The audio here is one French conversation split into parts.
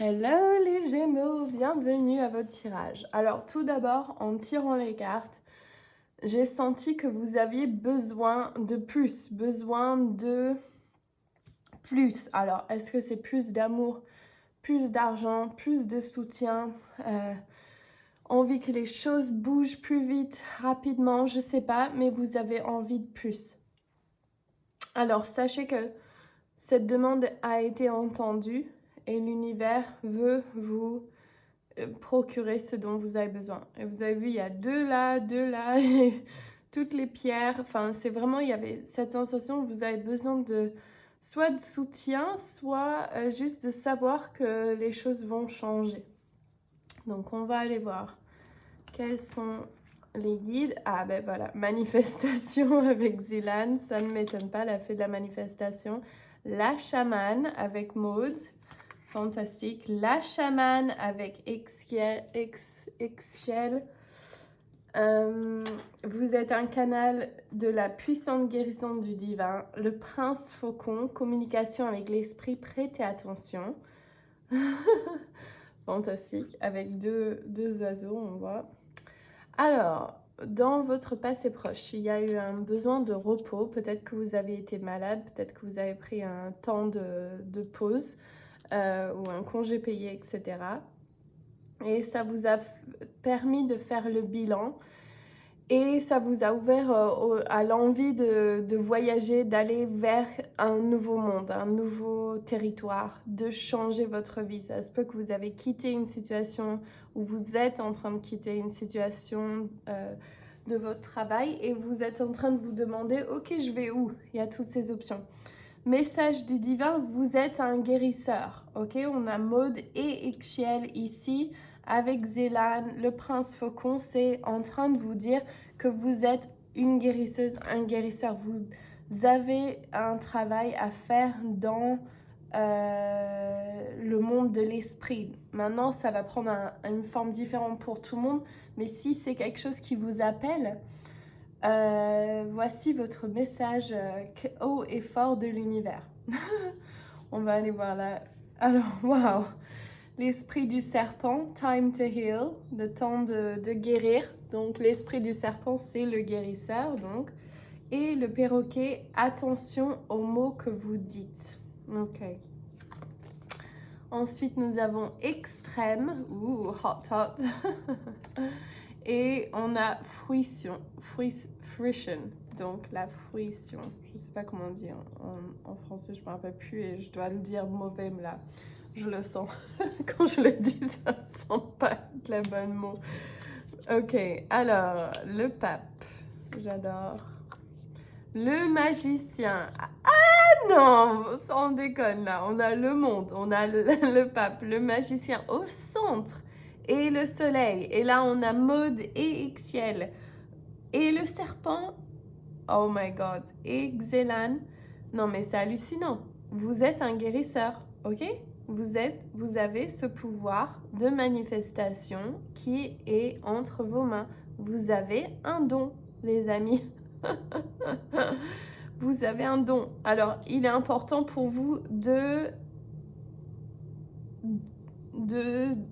Hello les Gémeaux, bienvenue à votre tirage. Alors tout d'abord, en tirant les cartes, j'ai senti que vous aviez besoin de plus, Alors, est-ce que c'est plus d'amour, plus d'argent, plus de soutien, envie que les choses bougent plus vite, rapidement, je sais pas, mais vous avez envie de plus. Alors, sachez que cette demande a été entendue et l'univers veut vous procurer ce dont vous avez besoin. Et vous avez vu, il y a deux là, et toutes les pierres. Enfin, c'est vraiment, il y avait cette sensation que vous avez besoin de soit de soutien, soit juste de savoir que les choses vont changer. Donc, on va aller voir quels sont les guides. Ah ben voilà, manifestation avec Zilan, ça ne m'étonne pas, la fée de la manifestation. La chamane avec Maud. Fantastique. La chamane avec Exchel. Vous êtes un canal de la puissante guérison du divin. Le prince faucon, communication avec l'esprit, prêtez attention. Fantastique. Avec deux oiseaux, on voit. Alors, dans votre passé proche, il y a eu un besoin de repos. Peut-être que vous avez été malade, peut-être que vous avez pris un temps de pause. Ou un congé payé, etc. Et ça vous a permis de faire le bilan et ça vous a ouvert à l'envie de voyager, d'aller vers un nouveau monde, un nouveau territoire, de changer votre vie. Ça se peut que vous avez quitté une situation ou vous êtes en train de quitter une situation de votre travail et vous êtes en train de vous demander « Ok, je vais où ?» Il y a toutes ces options. Message du divin, vous êtes un guérisseur, ok? On a Maud et Ixiel ici, avec Zélan, le prince faucon, c'est en train de vous dire que vous êtes une guérisseuse, un guérisseur. Vous avez un travail à faire dans le monde de l'esprit. Maintenant, ça va prendre une forme différente pour tout le monde, mais si c'est quelque chose qui vous appelle, voici votre message haut et fort de l'univers. On va aller voir là. Alors, waouh! L'esprit du serpent, time to heal, le temps de guérir. Donc, l'esprit du serpent, c'est le guérisseur. Donc. Et le perroquet, attention aux mots que vous dites. Ok. Ensuite, nous avons extrême, hot. Et on a fruition, donc la fruition. Je ne sais pas comment dire en français, je ne me rappelle plus et je dois le dire mauvais, mais là, je le sens. Quand je le dis, ça ne sent pas le bon mot. Ok, alors, le pape, j'adore. Le magicien. Ah non, on déconne là. On a le monde, on a le pape, le magicien au centre et le soleil. Et là, on a Maud et Ixiel. Et le serpent, oh my god, et Xélan. Non mais c'est hallucinant. Vous êtes un guérisseur, ok? Vous avez ce pouvoir de manifestation qui est entre vos mains. Vous avez un don, les amis. Vous avez un don. Alors, il est important pour vous de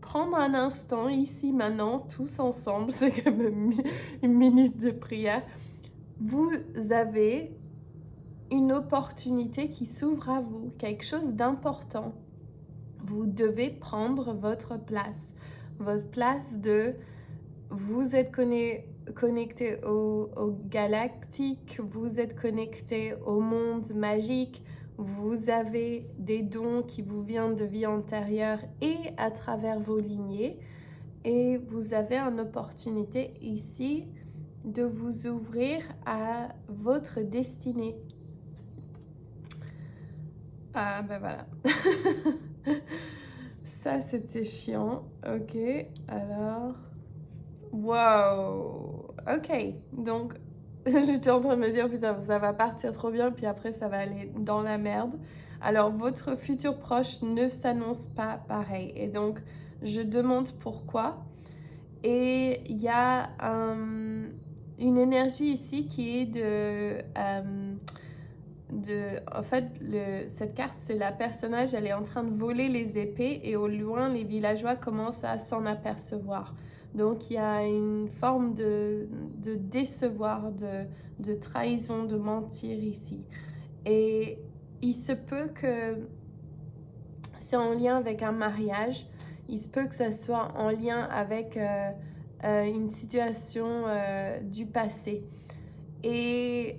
prendre un instant ici, maintenant, tous ensemble, c'est comme une minute de prière. Vous avez une opportunité qui s'ouvre à vous, quelque chose d'important. Vous devez prendre votre place de vous êtes connecté au galactique, vous êtes connecté au monde magique, vous avez des dons qui vous viennent de vie antérieure et à travers vos lignées et vous avez une opportunité ici de vous ouvrir à votre destinée. Ah ben voilà. Ça c'était chiant. Ok, alors... Wow. Ok, donc j'étais en train de me dire putain ça va partir trop bien puis après ça va aller dans la merde. Alors votre futur proche ne s'annonce pas pareil et donc je demande pourquoi. Et il y a une énergie ici qui est en fait, cette carte, c'est la personnage, elle est en train de voler les épées et au loin, les villageois commencent à s'en apercevoir. Donc, il y a une forme de décevoir, de trahison, de mentir ici. Et il se peut que c'est en lien avec un mariage. Il se peut que ça soit en lien avec une situation du passé. Et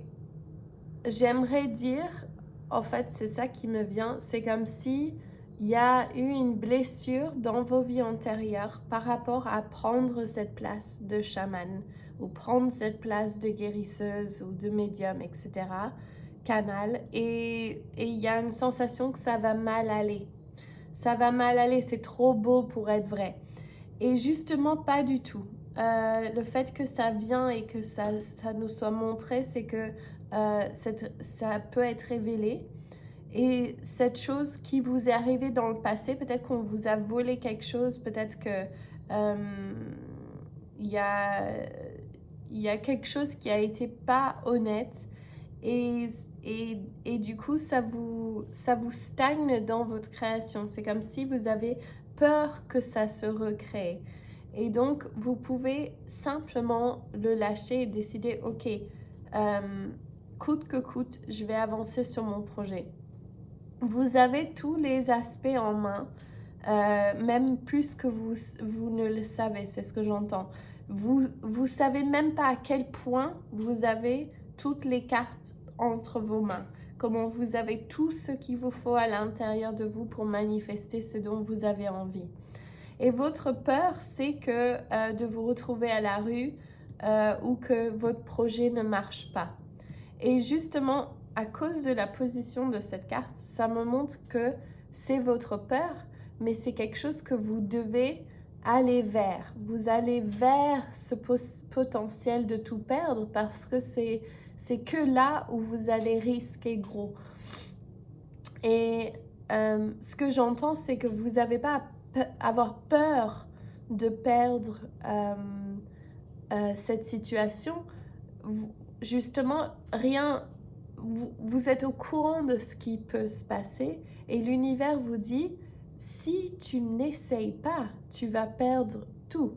j'aimerais dire, en fait, c'est ça qui me vient, c'est comme si il y a eu une blessure dans vos vies antérieures par rapport à prendre cette place de chaman ou prendre cette place de guérisseuse ou de médium, etc., canal, et il y a une sensation que ça va mal aller. Ça va mal aller, c'est trop beau pour être vrai. Et justement, pas du tout. Le fait que ça vient et que ça nous soit montré, c'est que ça peut être révélé. Et cette chose qui vous est arrivée dans le passé, peut-être qu'on vous a volé quelque chose, peut-être que il y a quelque chose qui a été pas honnête et du coup ça vous stagne dans votre création. C'est comme si vous avez peur que ça se recrée. Et donc, vous pouvez simplement le lâcher et décider, ok, coûte que coûte, je vais avancer sur mon projet. Vous avez tous les aspects en main, même plus que vous ne le savez, c'est ce que j'entends. Vous savez même pas à quel point vous avez toutes les cartes entre vos mains. Comment vous avez tout ce qu'il vous faut à l'intérieur de vous pour manifester ce dont vous avez envie. Et votre peur, c'est que de vous retrouver à la rue ou que votre projet ne marche pas. Et justement, à cause de la position de cette carte, ça me montre que c'est votre peur, mais c'est quelque chose que vous devez aller vers. Vous allez vers ce potentiel de tout perdre parce que c'est que là où vous allez risquer gros. Et ce que j'entends, c'est que vous n'avez pas avoir peur de perdre cette situation. Justement, vous êtes au courant de ce qui peut se passer et l'univers vous dit, si tu n'essayes pas, tu vas perdre tout.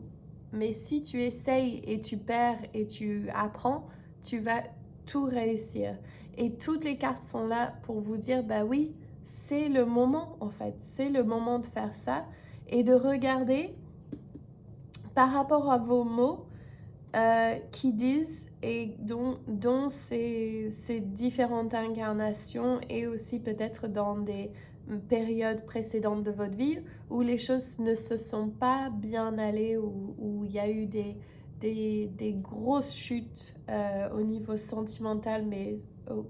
Mais si tu essayes et tu perds et tu apprends, tu vas tout réussir. Et toutes les cartes sont là pour vous dire, bah oui, c'est le moment en fait, c'est le moment de faire ça et de regarder par rapport à vos mots qui disent et dont ces différentes incarnations et aussi peut-être dans des périodes précédentes de votre vie où les choses ne se sont pas bien allées, où il y a eu des grosses chutes au niveau sentimental, mais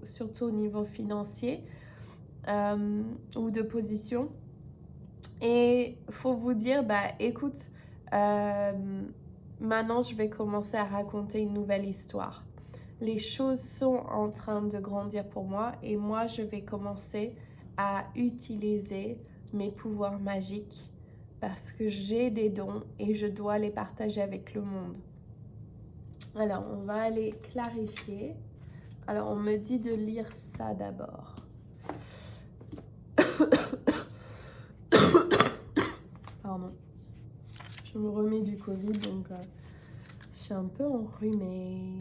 surtout au niveau financier ou de position. Et il faut vous dire, bah écoute, maintenant je vais commencer à raconter une nouvelle histoire. Les choses sont en train de grandir pour moi et moi je vais commencer à utiliser mes pouvoirs magiques parce que j'ai des dons et je dois les partager avec le monde. Alors on va aller clarifier. Alors on me dit de lire ça d'abord. Pardon. Je me remets du Covid, donc je suis un peu enrhumée.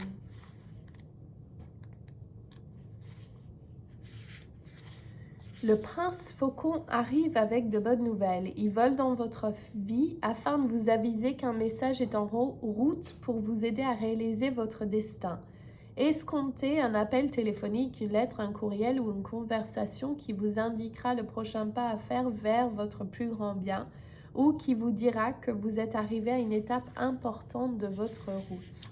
Le prince faucon arrive avec de bonnes nouvelles. Il vole dans votre vie afin de vous aviser qu'un message est en route pour vous aider à réaliser votre destin. Escomptez un appel téléphonique, une lettre, un courriel ou une conversation qui vous indiquera le prochain pas à faire vers votre plus grand bien ou qui vous dira que vous êtes arrivé à une étape importante de votre route.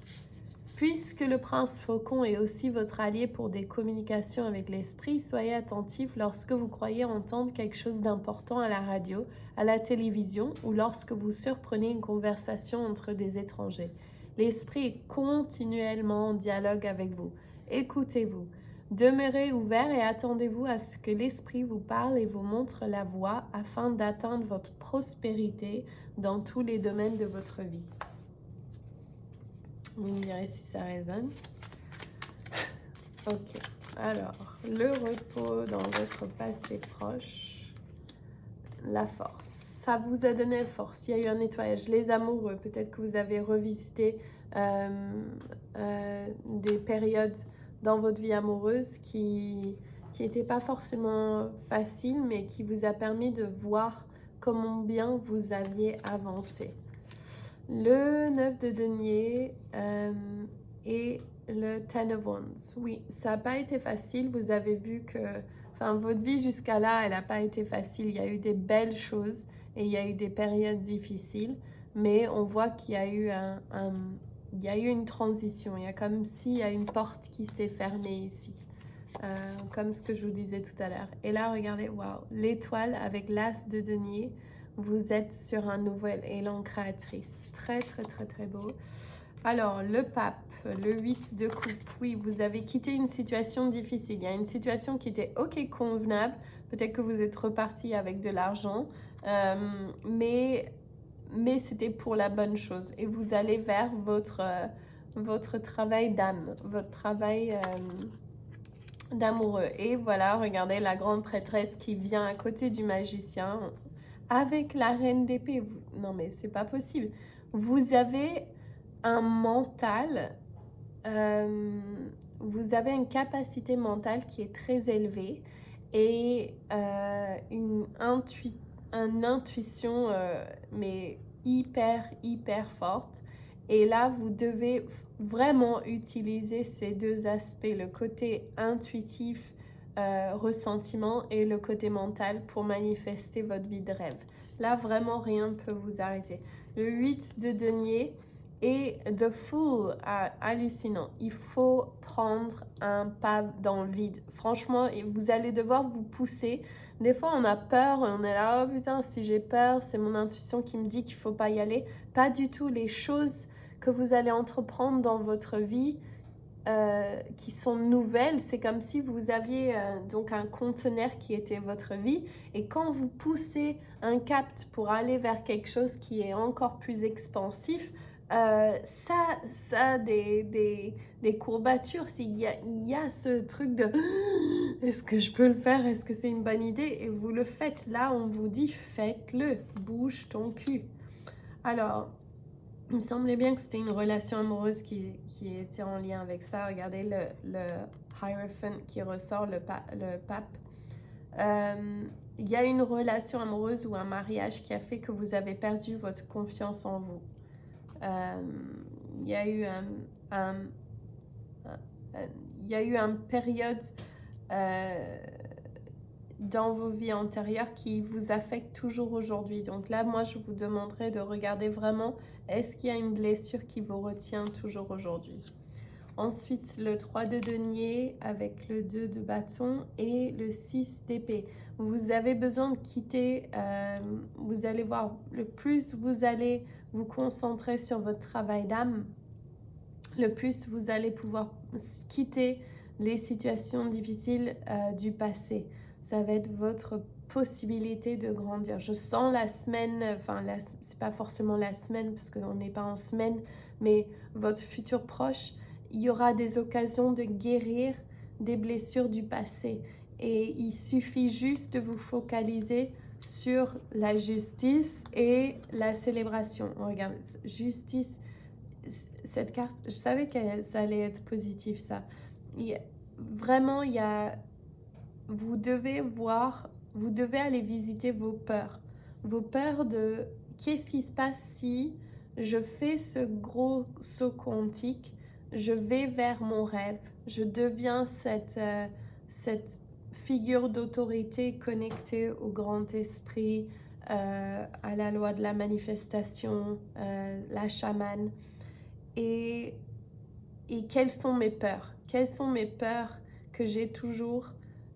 Puisque le prince faucon est aussi votre allié pour des communications avec l'esprit, soyez attentif lorsque vous croyez entendre quelque chose d'important à la radio, à la télévision ou lorsque vous surprenez une conversation entre des étrangers. L'esprit est continuellement en dialogue avec vous. Écoutez-vous. Demeurez ouvert et attendez-vous à ce que l'esprit vous parle et vous montre la voie afin d'atteindre votre prospérité dans tous les domaines de votre vie. Vous me direz si ça résonne. Ok. Alors, le repos dans votre passé proche, la force. Ça vous a donné force, il y a eu un nettoyage. Les amoureux, peut-être que vous avez revisité des périodes dans votre vie amoureuse qui n'étaient pas forcément faciles, mais qui vous a permis de voir comment bien vous aviez avancé. Le 9 de denier et le Ten of Wands. Oui, ça n'a pas été facile. Vous avez vu que votre vie jusqu'à là, elle n'a pas été facile. Il y a eu des belles choses et il y a eu des périodes difficiles. Mais on voit qu'il y a eu il y a eu une transition. Il y a comme s'il y a une porte qui s'est fermée ici. Comme ce que je vous disais tout à l'heure. Et là, regardez, waouh, l'étoile avec l'as de denier. Vous êtes sur un nouvel élan créatrice. Très, très, très, très beau. Alors, le pape, le 8 de coupe. Oui, vous avez quitté une situation difficile. Il y a une situation qui était ok, convenable. Peut-être que vous êtes reparti avec de l'argent. Mais c'était pour la bonne chose. Et vous allez vers votre travail d'âme, votre travail d'amoureux. Et voilà, regardez la grande prêtresse qui vient à côté du magicien avec la reine d'épée. Non mais c'est pas possible. Vous avez un mental, vous avez une capacité mentale qui est très élevée et une intuition mais hyper forte. Et là, vous devez vraiment utiliser ces deux aspects, le côté intuitif, ressentiment et le côté mental pour manifester votre vie de rêve. Là, vraiment, rien ne peut vous arrêter. Le 8 de denier et The Fool, hallucinant. Il faut prendre un pas dans le vide. Franchement, vous allez devoir vous pousser. Des fois, on a peur, on est là, oh putain, si j'ai peur, c'est mon intuition qui me dit qu'il ne faut pas y aller. Pas du tout. Les choses que vous allez entreprendre dans votre vie qui sont nouvelles, c'est comme si vous aviez donc un conteneur qui était votre vie, et quand vous poussez un cap pour aller vers quelque chose qui est encore plus expansif, ça a des courbatures. Il y a ce truc de est-ce que je peux le faire, est-ce que c'est une bonne idée, et vous le faites. Là on vous dit faites-le, bouge ton cul. Alors il me semblait bien que c'était une relation amoureuse qui était en lien avec ça. Regardez le Hierophant qui ressort, le pape. Il y a une relation amoureuse ou un mariage qui a fait que vous avez perdu votre confiance en vous. Il y a eu une période dans vos vies antérieures qui vous affecte toujours aujourd'hui. Donc là, moi, je vous demanderai de regarder vraiment, est-ce qu'il y a une blessure qui vous retient toujours aujourd'hui? Ensuite, le 3 de denier avec le 2 de bâton et le 6 d'épée. Vous avez besoin de quitter, vous allez voir, le plus vous allez vous concentrer sur votre travail d'âme, le plus vous allez pouvoir quitter les situations difficiles du passé. Ça va être votre possibilité de grandir. Je sens la semaine, c'est pas forcément la semaine parce qu'on n'est pas en semaine, mais votre futur proche, il y aura des occasions de guérir des blessures du passé. Et il suffit juste de vous focaliser sur la justice et la célébration. On regarde, justice, cette carte, je savais que ça allait être positif, ça. Vraiment, vous devez aller visiter vos peurs. Vos peurs de qu'est-ce qui se passe si je fais ce gros saut quantique, je vais vers mon rêve, je deviens cette figure d'autorité connectée au grand esprit, à la loi de la manifestation, la chamane. Et quelles sont mes peurs? Quelles sont mes peurs que j'ai toujours?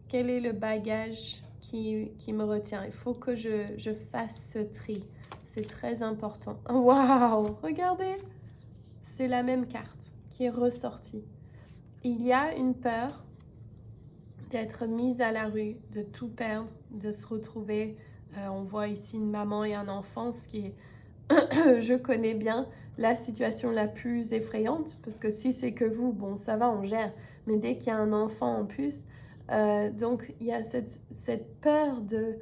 Quel est le bagage qui me retient? Il faut que je fasse ce tri. C'est très important. Waouh! Regardez! C'est la même carte qui est ressortie. Il y a une peur d'être mise à la rue, de tout perdre, de se retrouver. On voit ici une maman et un enfant, ce qui est je connais bien la situation la plus effrayante, parce que si c'est que vous, bon, ça va, on gère. Mais dès qu'il y a un enfant en plus, donc il y a cette peur de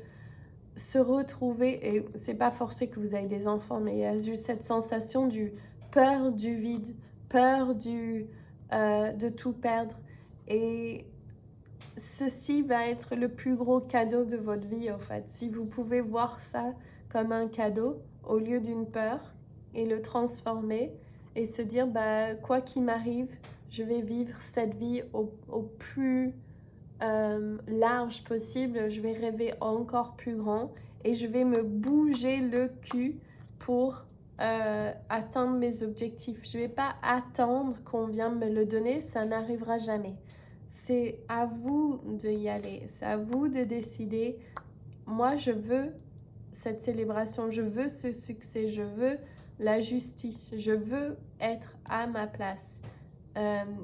se retrouver, et c'est pas forcé que vous avez des enfants, mais il y a juste cette sensation du peur du vide, peur de tout perdre. Et ceci va être le plus gros cadeau de votre vie, en fait. Si vous pouvez voir ça comme un cadeau au lieu d'une peur et le transformer et se dire, bah, quoi qu'il m'arrive, je vais vivre cette vie au plus large possible, je vais rêver encore plus grand et je vais me bouger le cul pour atteindre mes objectifs. Je ne vais pas attendre qu'on vienne me le donner, ça n'arrivera jamais. C'est à vous d'y aller, c'est à vous de décider. Moi, je veux cette célébration, je veux ce succès, je veux la justice, je veux être à ma place.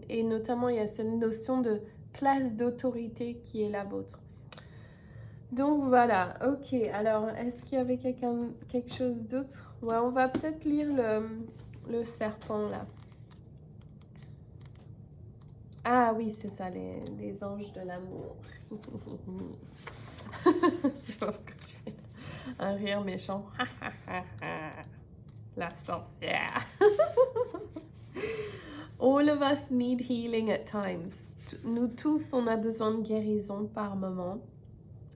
Et notamment, il y a cette notion de place d'autorité qui est la vôtre. Donc voilà, ok. Alors, est-ce qu'il y avait quelque chose d'autre? Ouais, on va peut-être lire le serpent là. Ah oui, c'est ça, les anges de l'amour. Je sais pas pourquoi je fais un rire méchant. La sorcière. All of us need healing at times. Nous tous, on a besoin de guérison par moment.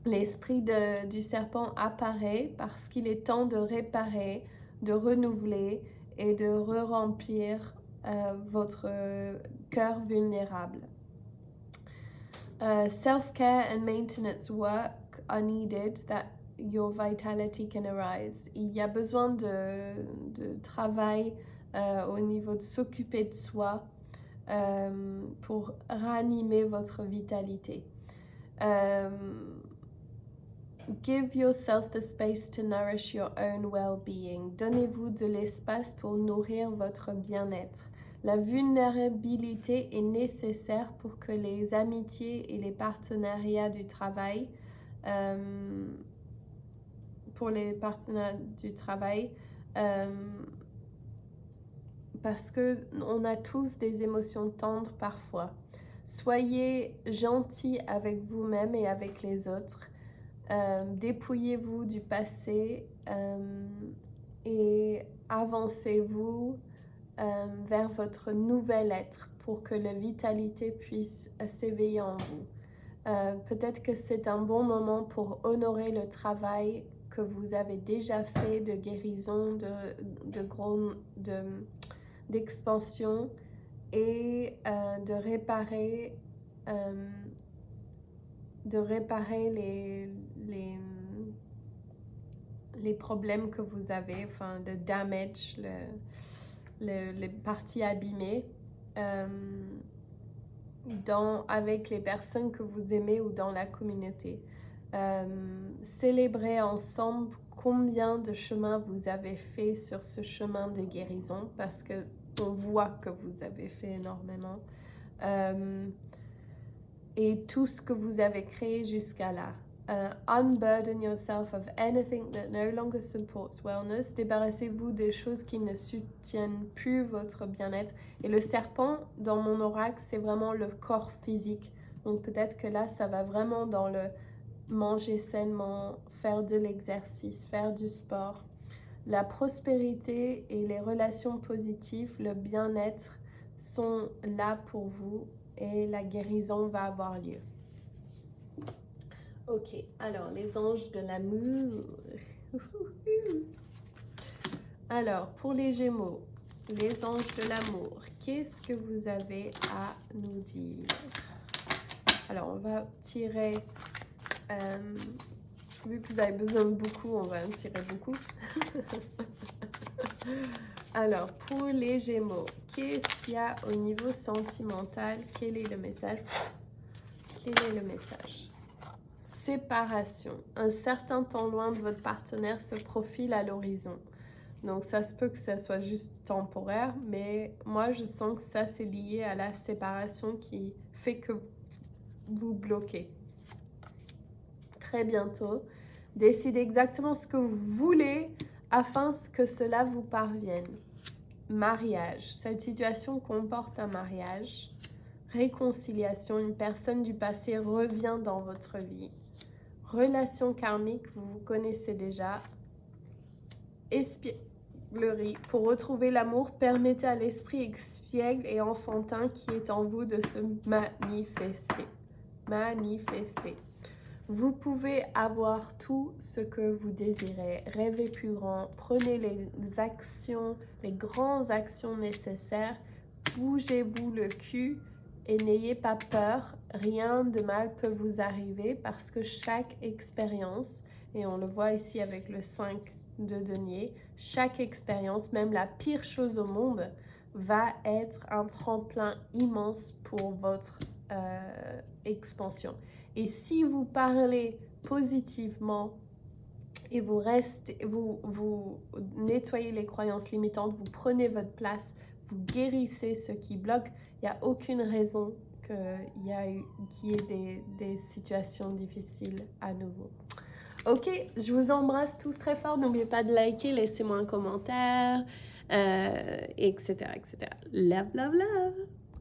L'esprit du serpent apparaît parce qu'il est temps de réparer, de renouveler et de re-remplir votre cœur vulnérable. Self-care and maintenance work are needed that your vitality can arise. Il y a besoin de travail au niveau de s'occuper de soi pour ranimer votre vitalité. Give yourself the space to nourish your own well-being. Donnez-vous de l'espace pour nourrir votre bien-être. La vulnérabilité est nécessaire pour que les amitiés et les partenariats du travail, parce que on a tous des émotions tendres parfois. Soyez gentils avec vous-même et avec les autres. Dépouillez-vous du passé et avancez-vous vers votre nouvel être pour que la vitalité puisse s'éveiller en vous. Peut-être que c'est un bon moment pour honorer le travail que vous avez déjà fait de guérison, d'expansion et de réparer les problèmes que vous avez, enfin de damage, les parties abîmées avec les personnes que vous aimez ou dans la communauté. Célébrez ensemble combien de chemin vous avez fait sur ce chemin de guérison, parce que on voit que vous avez fait énormément. Et tout ce que vous avez créé jusqu'à là. Unburden yourself of anything that no longer supports wellness. Débarrassez-vous des choses qui ne soutiennent plus votre bien-être. Et le serpent, dans mon oracle, c'est vraiment le corps physique. Donc peut-être que là, ça va vraiment dans le manger sainement, faire de l'exercice, faire du sport. La prospérité et les relations positives, le bien-être sont là pour vous et la guérison va avoir lieu. Ok, alors les anges de l'amour. Alors, pour les Gémeaux, les anges de l'amour, qu'est-ce que vous avez à nous dire? Alors, on va tirer, vu que vous avez besoin de beaucoup, on va en tirer beaucoup. Alors, pour les Gémeaux, qu'est-ce qu'il y a au niveau sentimental? Quel est le message? Quel est le message? Séparation. Un certain temps loin de votre partenaire se profile à l'horizon. Donc, ça se peut que ça soit juste temporaire, mais moi, je sens que ça, c'est lié à la séparation qui fait que vous bloquez. Très bientôt, décidez exactement ce que vous voulez afin que cela vous parvienne. Mariage. Cette situation comporte un mariage. Réconciliation. Une personne du passé revient dans votre vie. Relation karmique, vous vous connaissez déjà. Espièglerie. Pour retrouver l'amour, permettez à l'esprit espiègle et enfantin qui est en vous de se manifester. Manifester. Vous pouvez avoir tout ce que vous désirez. Rêvez plus grand. Prenez les actions, les grandes actions nécessaires. Bougez-vous le cul et n'ayez pas peur. Rien de mal peut vous arriver parce que chaque expérience, et on le voit ici avec le 5 de denier, chaque expérience, même la pire chose au monde, va être un tremplin immense pour votre expansion. Et si vous parlez positivement et vous nettoyez les croyances limitantes, vous prenez votre place, vous guérissez ce qui bloque, il n'y a aucune raison qu'il y ait des situations difficiles à nouveau. Ok, je vous embrasse tous très fort. N'oubliez pas de liker, laissez-moi un commentaire, etc., etc. Love, love, love.